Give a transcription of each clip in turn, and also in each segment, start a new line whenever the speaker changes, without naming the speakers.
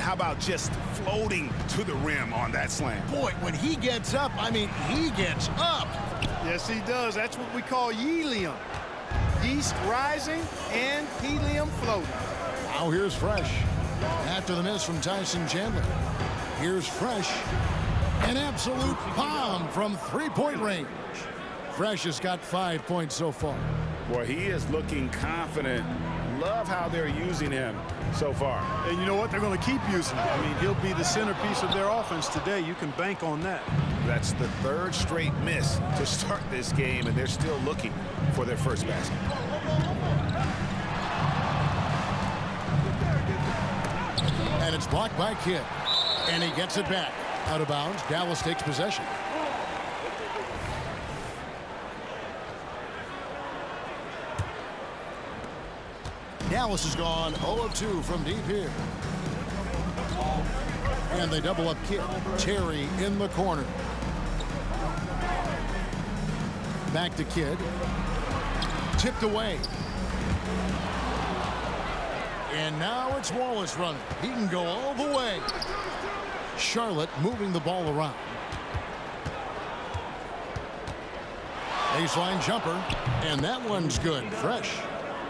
how about just floating to the rim on that slam?
Boy, when he gets up, I mean, he gets up.
Yes, he does. That's what we call helium. Yeast rising and helium floating.
Now here's Fresh. After the miss from Tyson Chandler. Here's Fresh. An absolute bomb from three-point range. Fresh has got 5 points so far.
Boy, he is looking confident. Love how they're using him so far.
And you know what? They're going to keep using him. I mean, he'll be the centerpiece of their offense today. You can bank on that.
That's the third straight miss to start this game, and they're still looking for their first basket.
And it's blocked by Kidd. And he gets it back. Out of bounds. Dallas takes possession. Dallas has gone 0 of 2 from deep here. And they double up Kidd. Terry in the corner. Back to Kidd. Tipped away. And now it's Wallace running. He can go all the way. Charlotte moving the ball around. Baseline jumper. And that one's good. Fresh.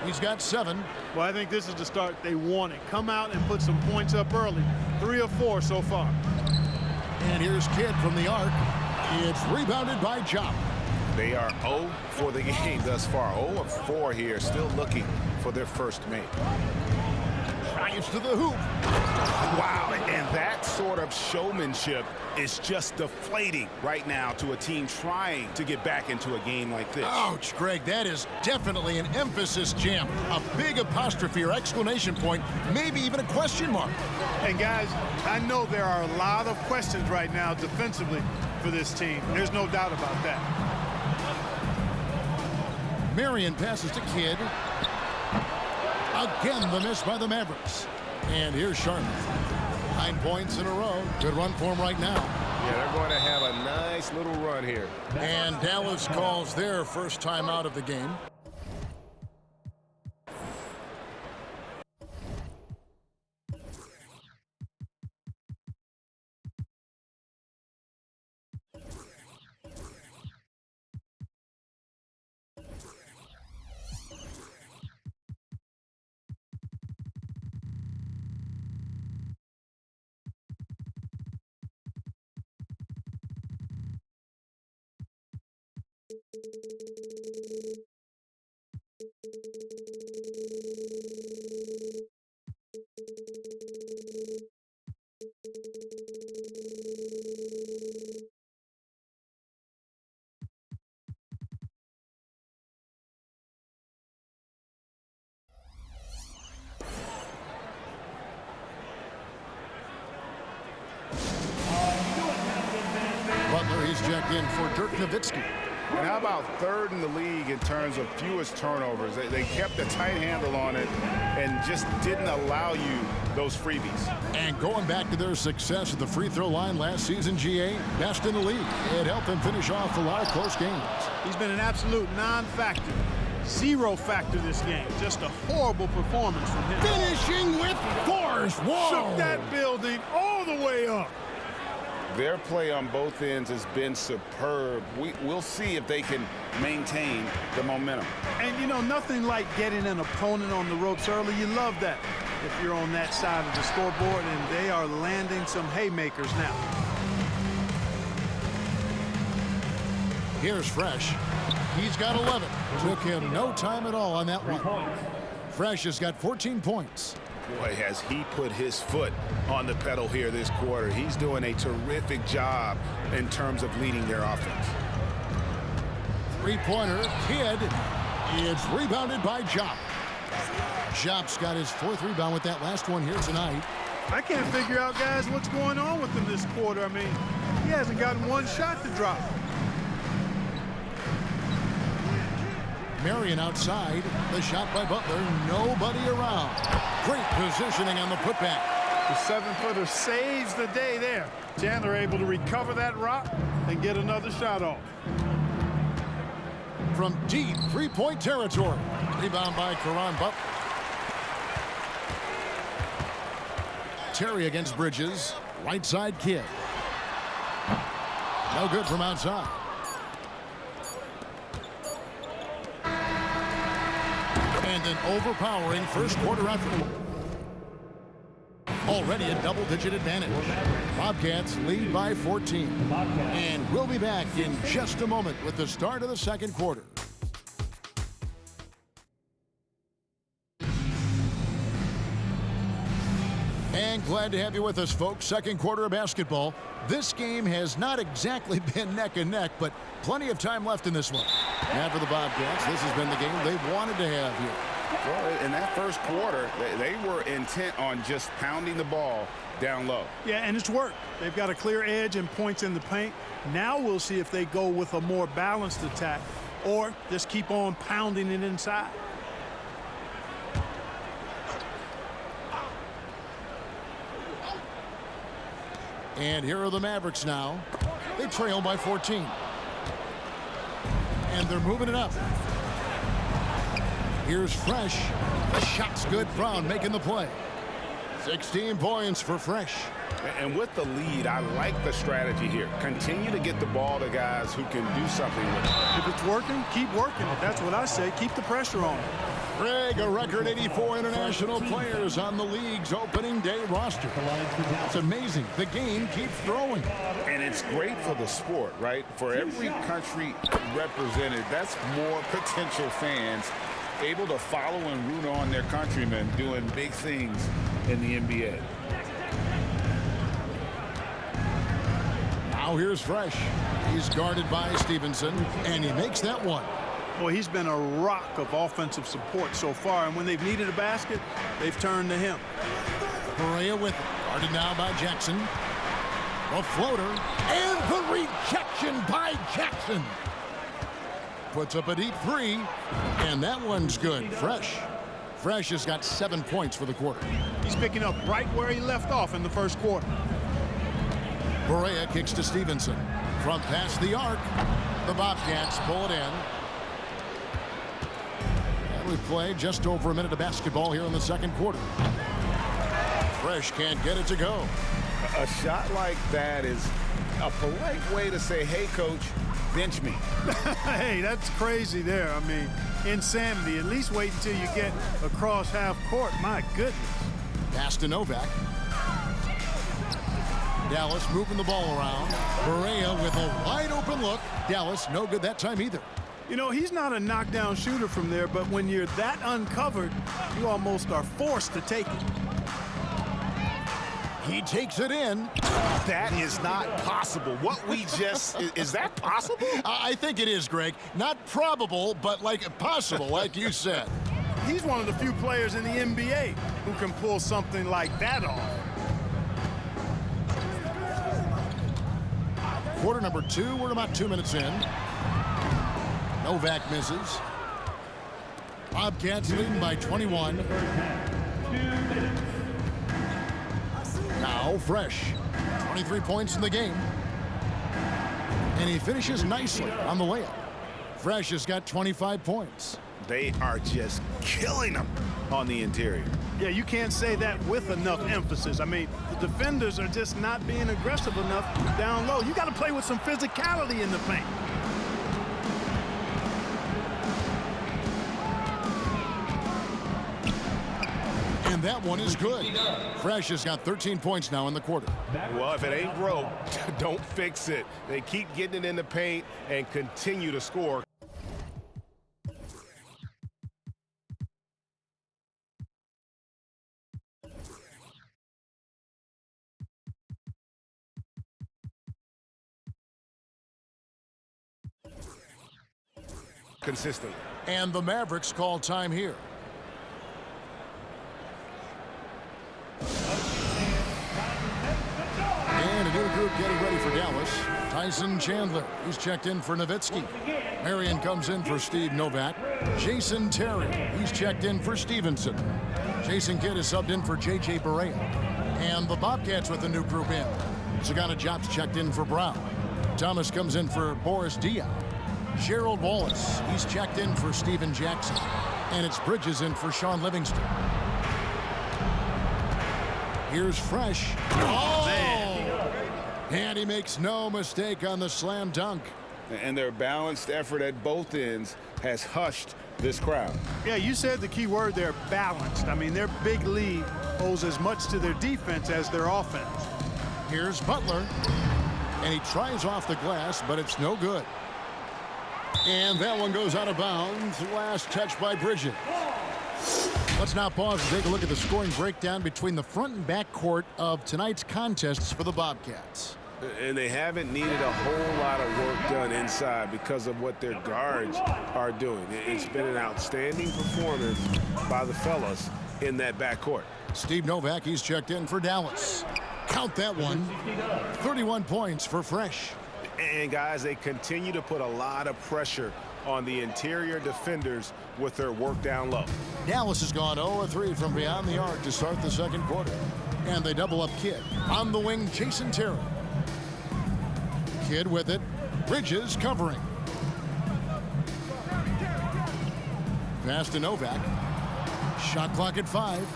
He's got 7.
Well, I think this is the start they wanted. Come out and put some points up early. 3 of 4 so far.
And here's Kidd from the arc. It's rebounded by Jop.
They are 0 for the game thus far. 0 of 4 here, still looking for their first make.
Drives to the hoop.
Wow, and that sort of showmanship is just deflating right now to a team trying to get back into a game like this.
Ouch, Greg, that is definitely an emphasis jam. A big apostrophe or exclamation point, maybe even a question mark.
And guys, I know there are a lot of questions right now defensively for this team. There's no doubt about that.
Marion passes to Kidd. Again, the miss by the Mavericks. And here's Charlotte. 9 points in a row. Good run for him right now.
Yeah, they're going to have a nice little run here.
And Dallas calls their first time out of the game. Butler, he's checked in for Dirk Nowitzki.
And how about third in the league in terms of fewest turnovers? They kept a tight handle on it and just didn't allow you those freebies.
And going back to their success at the free throw line last season, GA, best in the league. It helped them finish off a lot of close games.
He's been an absolute non-factor. 0 factor this game. Just a horrible performance from him.
Finishing with force. Whoa!
Shook that building all the way up.
Their play on both ends has been superb. We'll see if they can maintain the momentum.
And, you know, nothing like getting an opponent on the ropes early. You love that if you're on that side of the scoreboard, and they are landing some haymakers now.
Here's Fresh. He's got 11. Took him no time at all on that one. Fresh has got 14 points.
Boy, has he put his foot on the pedal here this quarter. He's doing a terrific job in terms of leading their offense.
Three-pointer, Kidd. It's rebounded by Jop. Jop's got his 4th rebound with that last one here tonight.
I can't figure out, guys, what's going on with him this quarter. I mean, he hasn't gotten one shot to drop.
Marion outside. The shot by Butler. Nobody around. Great positioning on the putback.
The 7-footer saves the day there. Chandler able to recover that rock and get another shot off.
From deep three-point territory. Rebound by Caron Butler. Terry against Bridges. Right side Kidd. No good from outside. And an overpowering first quarter effort. Already a double-digit advantage. Bobcats lead by 14. And we'll be back in just a moment with the start of the second quarter. And glad to have you with us, folks. Second quarter of basketball. This game has not exactly been neck and neck, but plenty of time left in this one. And for the Bobcats, this has been the game they've wanted to have here.
Well, in that first quarter, they were intent on just pounding the ball down low.
Yeah, and it's worked. They've got a clear edge and points in the paint. Now we'll see if they go with a more balanced attack or just keep on pounding it inside.
And here are the Mavericks now. They trail by 14. And they're moving it up. Here's Fresh. The shot's good. Brown making the play. 16 points for Fresh.
And with the lead, I like the strategy here. Continue to get the ball to guys who can do something with it.
If it's working, keep working it. That's what I say. Keep the pressure on it.
Greg, a record 84 international players on the league's opening day roster. It's amazing. The game keeps growing.
And it's great for the sport, right? For every country represented, that's more potential fans able to follow and root on their countrymen doing big things in the NBA.
Now here's Fresh. He's guarded by Stevenson, and he makes that one.
Boy, he's been a rock of offensive support so far, and when they've needed a basket, they've turned to him.
Perea with it. Guarded now by Jackson. A floater, and the rejection by Jackson. Puts up a deep three, and that one's good. Fresh has got 7 points for the quarter.
He's picking up right where he left off in the first quarter.
Perea kicks to Stevenson. From past the arc, the Bobcats pull it in. And we've played just over a minute of basketball here in the second quarter. Fresh can't get it to go.
A shot like that is a polite way to say, hey, coach, bench me.
Hey, that's crazy there. I mean, insanity. At least wait until you get across half court. My goodness.
Pass to Novak. Dallas moving the ball around. Perea with a wide open look. Dallas no good that time either.
You know, he's not a knockdown shooter from there, but when you're that uncovered, you almost are forced to take it.
He takes it in.
That is not possible. What we just, is that possible?
I think it is, Greg. Not probable, but like possible, like you said.
He's one of the few players in the NBA who can pull something like that off.
Quarter number 2, we're about 2 minutes in. Novak misses. Bobcats leading by 21. Now Fresh, 23 points in the game. And he finishes nicely on the layup. Fresh has got 25 points.
They are just killing them on the interior.
Yeah, you can't say that with enough emphasis. I mean, the defenders are just not being aggressive enough down low. You got to play with some physicality in the paint.
And that one is good. Fresh has got 13 points now in the quarter.
Well, if it ain't broke, don't fix it. They keep getting it in the paint and continue to score. Consistently.
And the Mavericks call time here. And a new group getting ready for Dallas. Tyson Chandler, he's checked in for Nowitzki. Marion comes in for Steve Novak. Jason Terry, he's checked in for Stevenson. Jason Kidd is subbed in for J.J. Barea. And the Bobcats with a new group in. Sagana Jop's checked in for Brown. Thomas comes in for Boris Diaw. Gerald Wallace, he's checked in for Steven Jackson. And it's Bridges in for Sean Livingston. Here's Fresh. Oh,
man.
And he makes no mistake on the slam dunk.
And their balanced effort at both ends has hushed this crowd.
Yeah, you said the key word there, balanced. I mean, their big lead owes as much to their defense as their offense.
Here's Butler. And he tries off the glass, but it's no good. And that one goes out of bounds. Last touch by Bridges. Let's now pause and take a look at the scoring breakdown between the front and back court of tonight's contests for the Bobcats.
And they haven't needed a whole lot of work done inside because of what their guards are doing. It's been an outstanding performance by the fellas in that backcourt.
Steve Novak, he's checked in for Dallas. Count that one. 31 points for Fresh.
And guys, they continue to put a lot of pressure on the interior defenders with their work down low.
Dallas has gone 0-3 from beyond the arc to start the second quarter. And they double up Kidd. On the wing, Jason Terry. Kidd with it. Bridges covering. Pass to Novak. Shot clock at 5.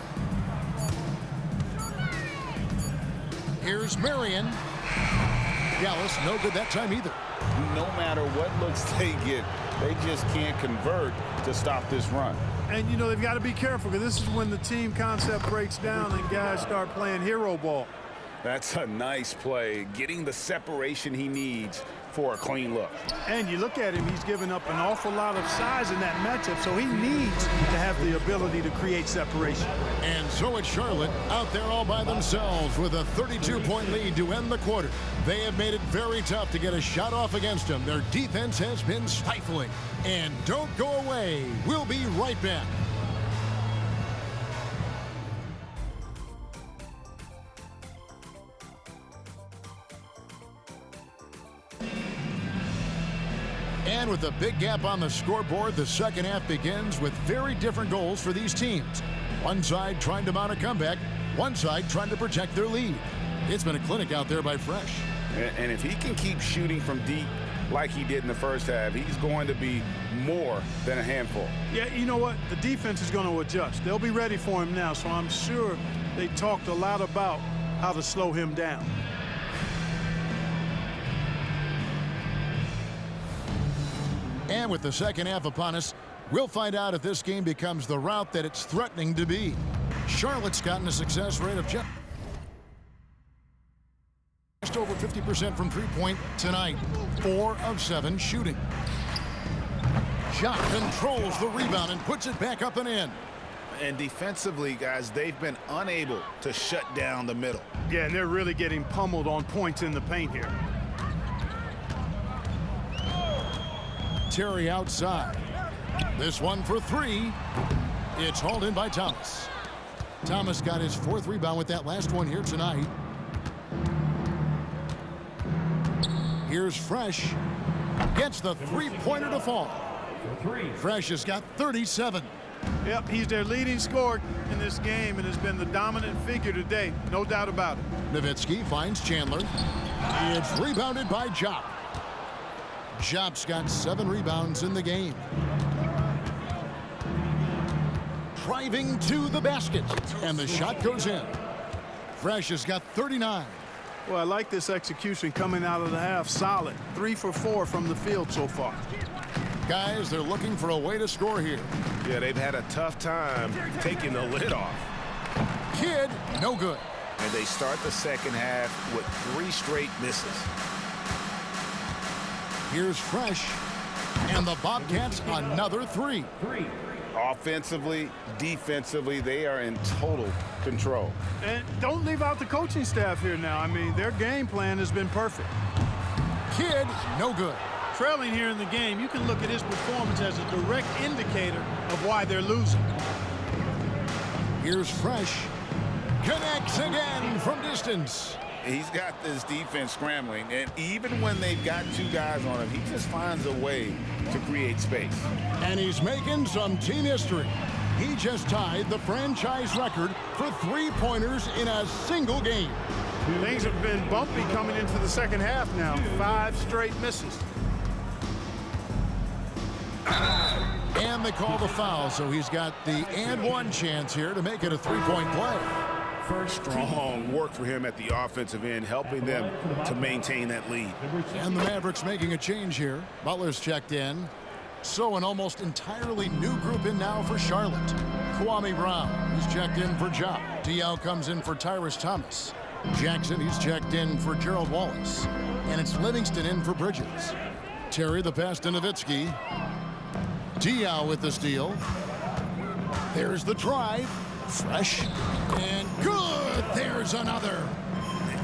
Here's Marion. Dallas no good that time either.
No matter what looks they get, they just can't convert to stop this run.
And, you know, they've got to be careful because this is when the team concept breaks down and guys start playing hero ball.
That's a nice play, getting the separation he needs for a clean look.
And you look at him, he's given up an awful lot of size in that matchup, so he needs to have the ability to create separation.
And so it's Charlotte out there all by themselves with a 32-point lead to end the quarter. They have made it very tough to get a shot off against them. Their defense has been stifling. And don't go away. We'll be right back. And with a big gap on the scoreboard, the second half begins with very different goals for these teams. One side trying to mount a comeback, one side trying to protect their lead. It's been a clinic out there by Fresh.
And if he can keep shooting from deep like he did in the first half, he's going to be more than a handful.
Yeah, you know what? The defense is going to adjust. They'll be ready for him now, so I'm sure they talked a lot about how to slow him down.
And with the second half upon us, we'll find out if this game becomes the route that it's threatening to be. Charlotte's gotten a success rate of just over 50% from three-point tonight. 4 of 7 shooting. Jock controls the rebound and puts it back up and in.
And defensively, guys, they've been unable to shut down the middle.
Yeah, and they're really getting pummeled on points in the paint here.
Terry outside. This one for 3. It's hauled in by Thomas. Thomas got his 4th rebound with that last one here tonight. Here's Fresh. Gets the three-pointer to fall. Fresh has got 37.
Yep, he's their leading scorer in this game and has been the dominant figure today. No doubt about it.
Nowitzki finds Chandler. It's rebounded by Jop. Jop's got 7 rebounds in the game. Driving to the basket. And the shot goes in. Fresh has got 39.
Well, I like this execution coming out of the half. Solid. 3 for 4 from the field so far.
Guys, they're looking for a way to score here.
Yeah, they've had a tough time taking the lid off.
Kidd, no good.
And they start the second half with 3 straight misses.
Here's Fresh. And the Bobcats another 3.
Offensively, defensively, they are in total control.
And don't leave out the coaching staff here now. I mean, their game plan has been perfect.
Kidd, no good.
Trailing here in the game, you can look at his performance as a direct indicator of why they're losing.
Here's Fresh. Connects again from distance.
He's got this defense scrambling, and even when they've got 2 guys on him, he just finds a way to create space.
And he's making some team history. He just tied the franchise record for three-pointers in a single game.
Things have been bumpy coming into the second half now. 5 straight misses.
And they call the foul, so he's got the and one chance here to make it a 3-point play.
Strong work for him at the offensive end, helping them to maintain that lead.
And the Mavericks making a change here. Butler's checked in. So an almost entirely new group in now for Charlotte. Kwame Brown, he's checked in for Ja. Diaw comes in for Tyrus Thomas. Jackson, he's checked in for Gerald Wallace. And it's Livingston in for Bridges. Terry the pass to Nowitzki. Diaw with the steal. There's the drive. Fresh. And good. There's another.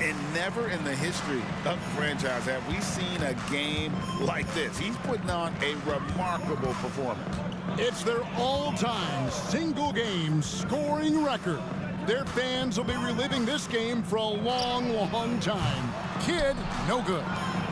And never in the history of the franchise have we seen a game like this. He's putting on a remarkable performance.
It's their all-time single-game scoring record. Their fans will be reliving this game for a long, long time. Kid, no good.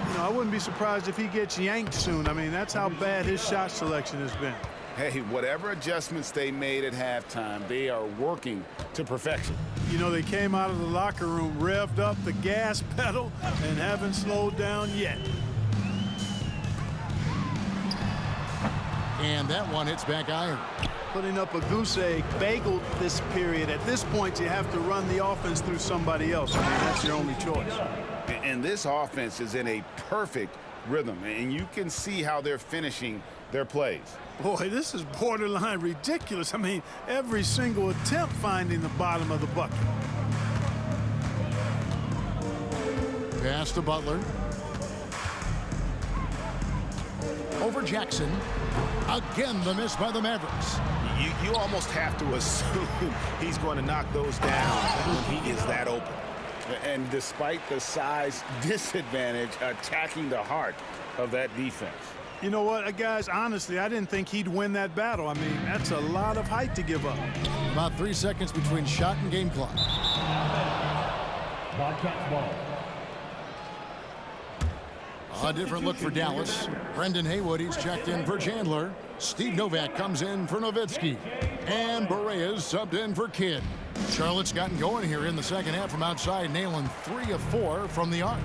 You know, I wouldn't be surprised if he gets yanked soon. I mean, that's how bad his shot selection has been.
Hey, whatever adjustments they made at halftime, they are working to perfection.
You know, they came out of the locker room, revved up the gas pedal, and haven't slowed down yet.
And that one hits back iron.
Putting up a goose egg, bageled this period. At this point, you have to run the offense through somebody else. I mean, that's your only choice.
And this offense is in a perfect rhythm, and you can see how they're finishing their plays.
Boy, this is borderline ridiculous. I mean, every single attempt finding the bottom of the bucket.
Pass to Butler. Over Jackson. Again, the miss by the Mavericks.
You almost have to assume he's going to knock those down when he is that open. And despite the size disadvantage, attacking the heart of that defense.
You know what, guys, honestly, I didn't think he'd win that battle. I mean, that's a lot of height to give up.
About 3 seconds between shot and game clock.
Bobcats ball.
A different look for Dallas. Brendan Haywood, he's checked in for Chandler. Steve Novak comes in for Nowitzki. And Berea's subbed in for Kidd. Charlotte's gotten going here in the second half from outside, nailing 3 of 4 from the arc.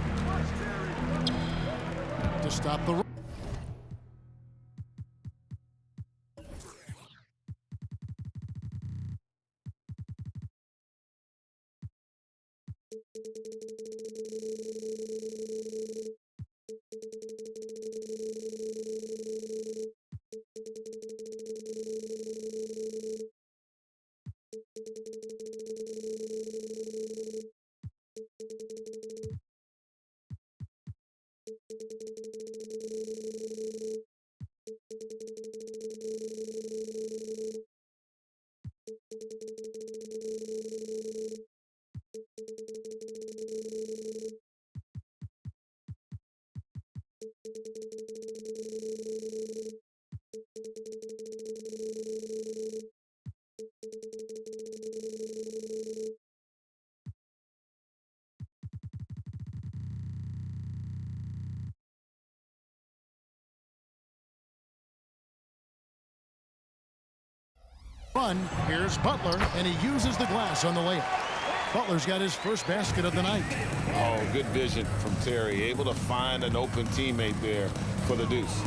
To stop the run. Here's Butler, and he uses the glass on the layup. Butler's got his first basket of the night.
Oh, good vision from Terry. Able to find an open teammate there for the deuce.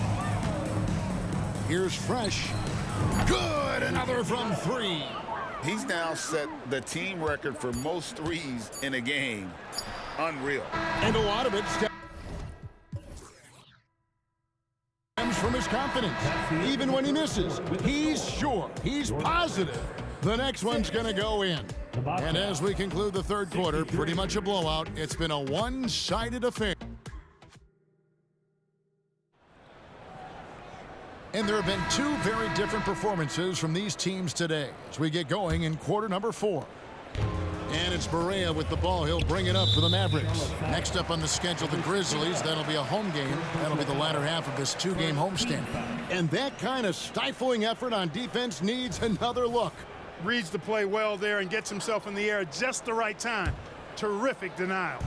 Here's Fresh. Good! Another from 3.
He's now set the team record for most threes in a game. Unreal.
And a lot of it stems from his confidence. Even when he misses, he's sure, he's positive the next one's going to go in. And as we conclude the third quarter, pretty much a blowout. It's been a one-sided affair. And there have been 2 very different performances from these teams today as we get going in quarter number 4. And it's Berea with the ball. He'll bring it up for the Mavericks. Next up on the schedule, the Grizzlies. That'll be a home game. That'll be the latter half of this 2-game homestand. And that kind of stifling effort on defense needs another look.
Reads the play well there and gets himself in the air at just the right time. Terrific denial.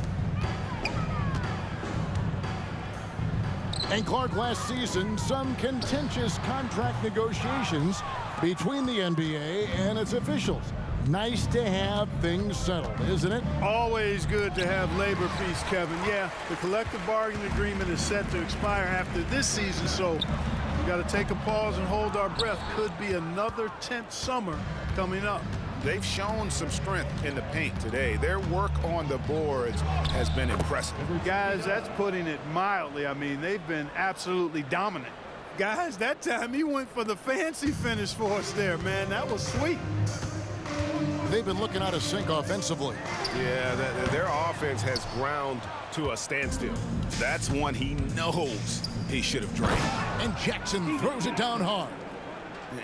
And Clark, last season, some contentious contract negotiations between the NBA and its officials. Nice to have things settled, isn't it?
Always good to have labor peace, Kevin. Yeah, the collective bargaining agreement is set to expire after this season, so we got to take a pause and hold our breath. Could be another tense summer coming up.
they've shown some strength in the paint today. Their work on the boards has been impressive.
Guys, that's putting it mildly. I mean, they've been absolutely dominant. Guys, that time he went for the fancy finish for us there, man. That was sweet.
They've been looking out of sync offensively.
Yeah, their offense has ground to a standstill.
That's one he knows he should have drained.
And Jackson throws it down hard.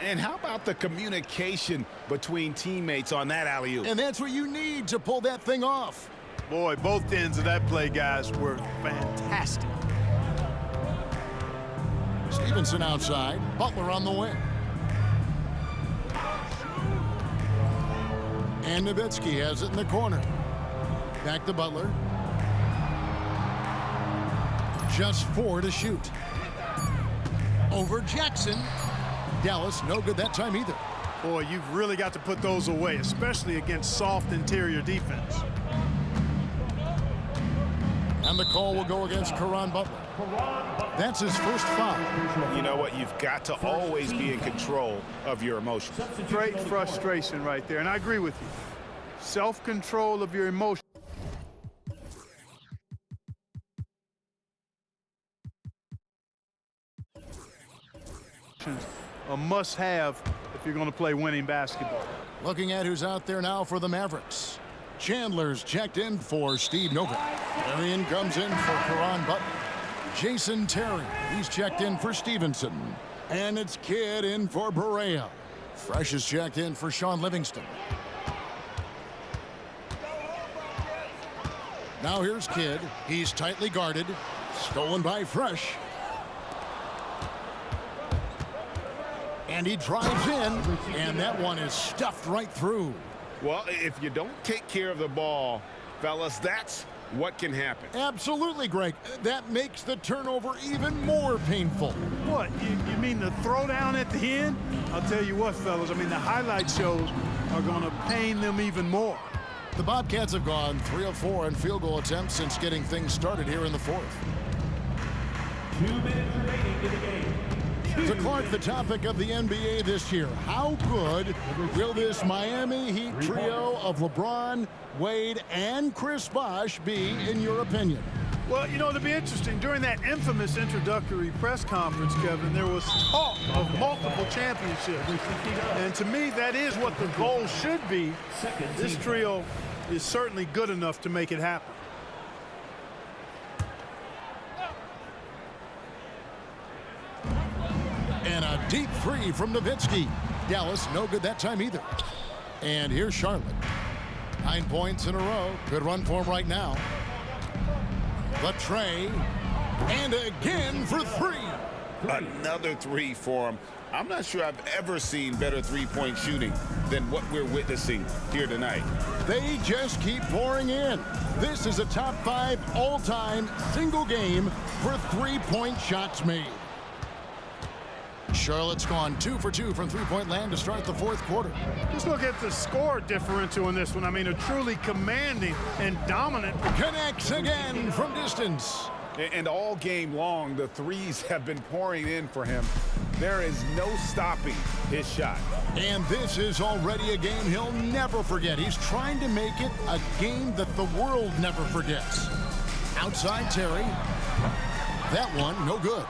And how about the communication between teammates on that alley-oop?
And that's what you need to pull that thing off.
Boy, both ends of that play, guys, were fantastic.
Stevenson outside. Butler on the wing. And Nowitzki has it in the corner. Back to Butler. Just 4 to shoot. Over Jackson. Dallas, no good that time either.
Boy, you've really got to put those away, especially against soft interior defense.
And the call will go against Caron Butler. That's his first foul.
You know what? You've got to always be in control of your emotions.
Great frustration right there, and I agree with you. Self-control of your emotions. A must-have if you're going to play winning basketball.
Looking at who's out there now for the Mavericks. Chandler's checked in for Steve Novak. Arian comes in for Caron Butler. Jason Terry, he's checked in for Stevenson. And it's Kidd in for Barea. Fresh is checked in for Sean Livingston. Now here's Kidd. He's tightly guarded. Stolen by Fresh. And he drives in, and that one is stuffed right through.
Well, if you don't take care of the ball, fellas, that's what can happen.
Absolutely, Greg. That makes the turnover even more painful.
What, you mean the throwdown at the end? I'll tell you what, fellas, I mean, the highlight shows are going to pain them even more.
The Bobcats have gone 3 of 4 in field goal attempts since getting things started here in the fourth.
2 minutes remaining in the game.
To Clark, the topic of the NBA this year. How good will this Miami Heat trio of LeBron, Wade, and Chris Bosh be, in your opinion?
Well, you know, it'll be interesting. During that infamous introductory press conference, Kevin, there was talk of multiple championships. And to me, that is what the goal should be. This trio is certainly good enough to make it happen.
And a deep three from Nowitzki. Dallas, no good that time either. And here's Charlotte. 9 points in a row. Good run for him right now. The tray. And again for 3.
Another 3 for him. I'm not sure I've ever seen better three-point shooting than what we're witnessing here tonight.
They just keep pouring in. This is a top 5 all-time single game for three-point shots made. Charlotte's gone 2 for 2 from three-point land to start the fourth quarter.
Just look at the score differential in this one. I mean, a truly commanding and dominant.
Connects again from distance.
And all game long, the threes have been pouring in for him. There is no stopping his shot.
And this is already a game he'll never forget. He's trying to make it a game that the world never forgets. Outside Terry. That one, no good.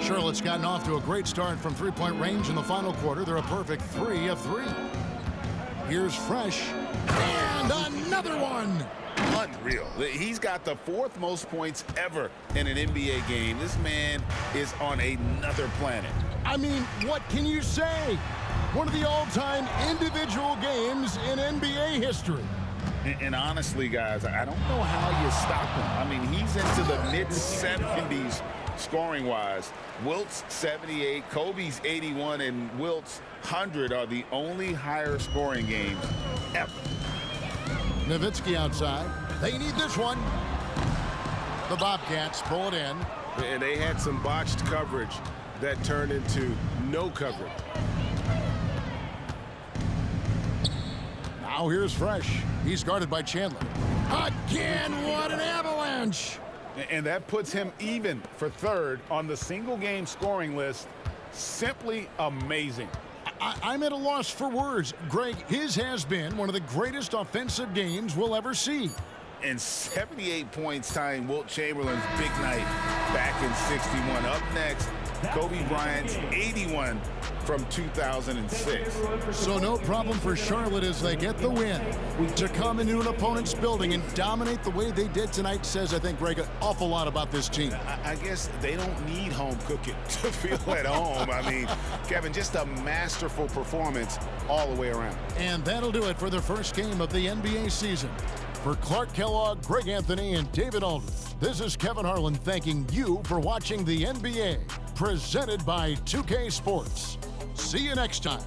Charlotte's gotten off to a great start from three-point range in the final quarter. They're a perfect 3 of 3. Here's Fresh. And another one.
Unreal. He's got the 4th most points ever in an NBA game. This man is on another planet.
I mean, what can you say? One of the all-time individual games in NBA history.
And honestly, guys, I don't know how you stop him. I mean, he's into the mid-70s scoring-wise. Wilt's 78, Kobe's 81, and Wilt's 100 are the only higher scoring games ever.
Nowitzki outside. They need this one. The Bobcats pull it in.
And they had some botched coverage that turned into no coverage.
Now here's Fresh. He's guarded by Chandler. Again, what an avalanche!
And that puts him even for 3rd on the single-game scoring list. Simply amazing.
I'm at a loss for words. Greg, his has been one of the greatest offensive games we'll ever see.
And 78 points tying Wilt Chamberlain's big night back in '61. Up next, Kobe Bryant's 81 from 2006.
So no problem for Charlotte as they get the win. To come into an opponent's building and dominate the way they did tonight says, I think, Greg, an awful lot about this team.
I guess they don't need home cooking to feel at home. I mean, Kevin, just a masterful performance all the way around.
And that'll do it for the first game of the NBA season. For Clark Kellogg, Greg Anthony, and David Aldridge, this is Kevin Harlan thanking you for watching the NBA, presented by 2K Sports. See you next time.